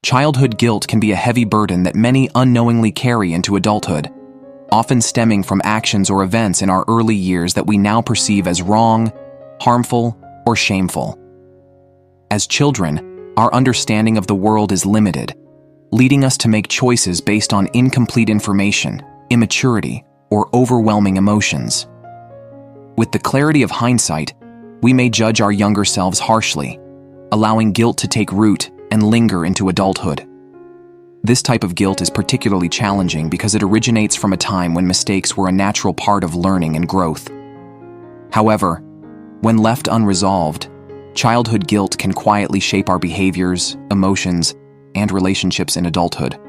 Childhood guilt can be a heavy burden that many unknowingly carry into adulthood, often stemming from actions or events in our early years that we now perceive as wrong, harmful, or shameful. As children, our understanding of the world is limited, leading us to make choices based on incomplete information, immaturity, or overwhelming emotions. With the clarity of hindsight, we may judge our younger selves harshly, allowing guilt to take root and linger into adulthood. This type of guilt is particularly challenging because it originates from a time when mistakes were a natural part of learning and growth. However, when left unresolved, childhood guilt can quietly shape our behaviors, emotions, and relationships in adulthood,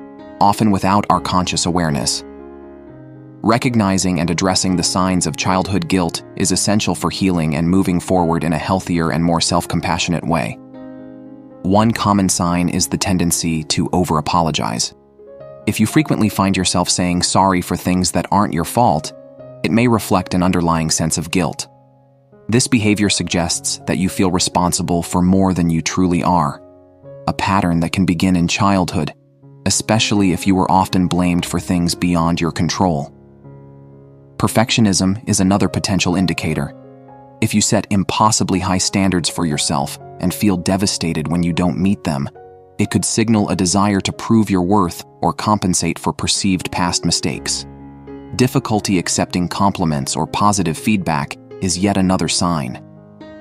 often without our conscious awareness. Recognizing and addressing the signs of childhood guilt is essential for healing and moving forward in a healthier and more self-compassionate way. One common sign is the tendency to over-apologize. If you frequently find yourself saying sorry for things that aren't your fault, it may reflect an underlying sense of guilt. This behavior suggests that you feel responsible for more than you truly are, a pattern that can begin in childhood, especially if you were often blamed for things beyond your control. Perfectionism is another potential indicator. If you set impossibly high standards for yourself and feel devastated when you don't meet them, it could signal a desire to prove your worth or compensate for perceived past mistakes. Difficulty accepting compliments or positive feedback is yet another sign.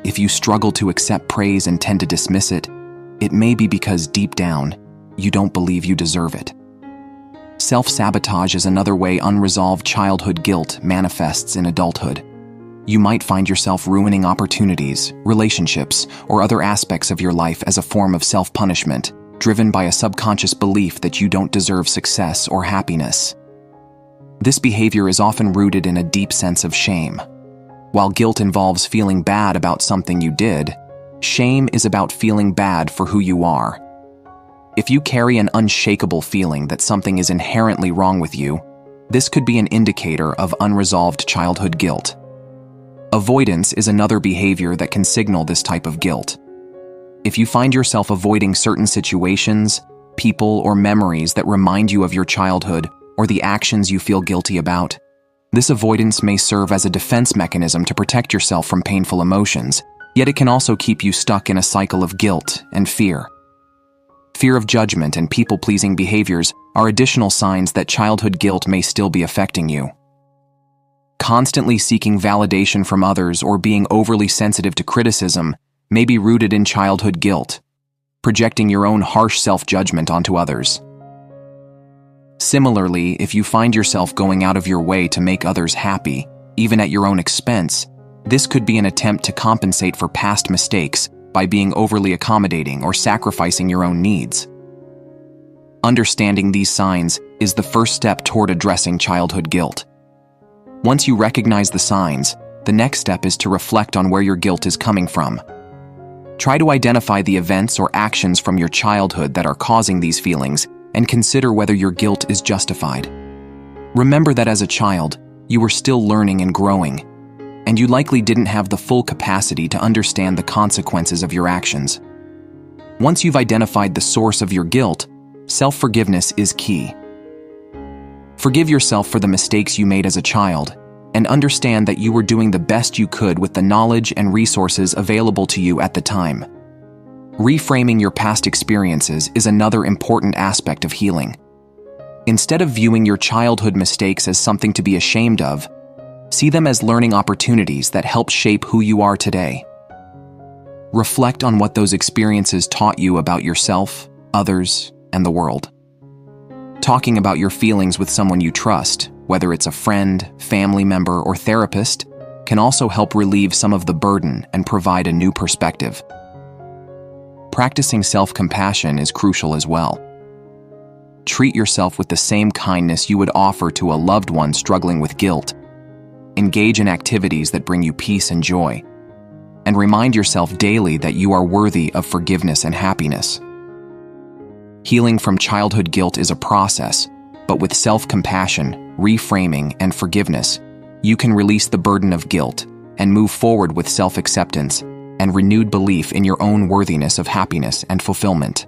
If you struggle to accept praise and tend to dismiss it, it may be because deep down, you don't believe you deserve it. Self-sabotage is another way unresolved childhood guilt manifests in adulthood. You might find yourself ruining opportunities, relationships, or other aspects of your life as a form of self-punishment, driven by a subconscious belief that you don't deserve success or happiness. This behavior is often rooted in a deep sense of shame. While guilt involves feeling bad about something you did, shame is about feeling bad for who you are. If you carry an unshakable feeling that something is inherently wrong with you, this could be an indicator of unresolved childhood guilt. Avoidance is another behavior that can signal this type of guilt. If you find yourself avoiding certain situations, people, or memories that remind you of your childhood or the actions you feel guilty about, this avoidance may serve as a defense mechanism to protect yourself from painful emotions, yet it can also keep you stuck in a cycle of guilt and fear. Fear of judgment and people-pleasing behaviors are additional signs that childhood guilt may still be affecting you. Constantly seeking validation from others or being overly sensitive to criticism may be rooted in childhood guilt, projecting your own harsh self-judgment onto others. Similarly, if you find yourself going out of your way to make others happy, even at your own expense, this could be an attempt to compensate for past mistakes by being overly accommodating or sacrificing your own needs. Understanding these signs is the first step toward addressing childhood guilt. Once you recognize the signs, the next step is to reflect on where your guilt is coming from. Try to identify the events or actions from your childhood that are causing these feelings and consider whether your guilt is justified. Remember that as a child, you were still learning and growing, and you likely didn't have the full capacity to understand the consequences of your actions. Once you've identified the source of your guilt, self-forgiveness is key. Forgive yourself for the mistakes you made as a child, and understand that you were doing the best you could with the knowledge and resources available to you at the time. Reframing your past experiences is another important aspect of healing. Instead of viewing your childhood mistakes as something to be ashamed of, see them as learning opportunities that help shape who you are today. Reflect on what those experiences taught you about yourself, others, and the world. Talking about your feelings with someone you trust, whether it's a friend, family member, or therapist, can also help relieve some of the burden and provide a new perspective. Practicing self-compassion is crucial as well. Treat yourself with the same kindness you would offer to a loved one struggling with guilt. Engage in activities that bring you peace and joy, and remind yourself daily that you are worthy of forgiveness and happiness. Healing from childhood guilt is a process, but with self-compassion, reframing, and forgiveness, you can release the burden of guilt and move forward with self-acceptance and renewed belief in your own worthiness of happiness and fulfillment.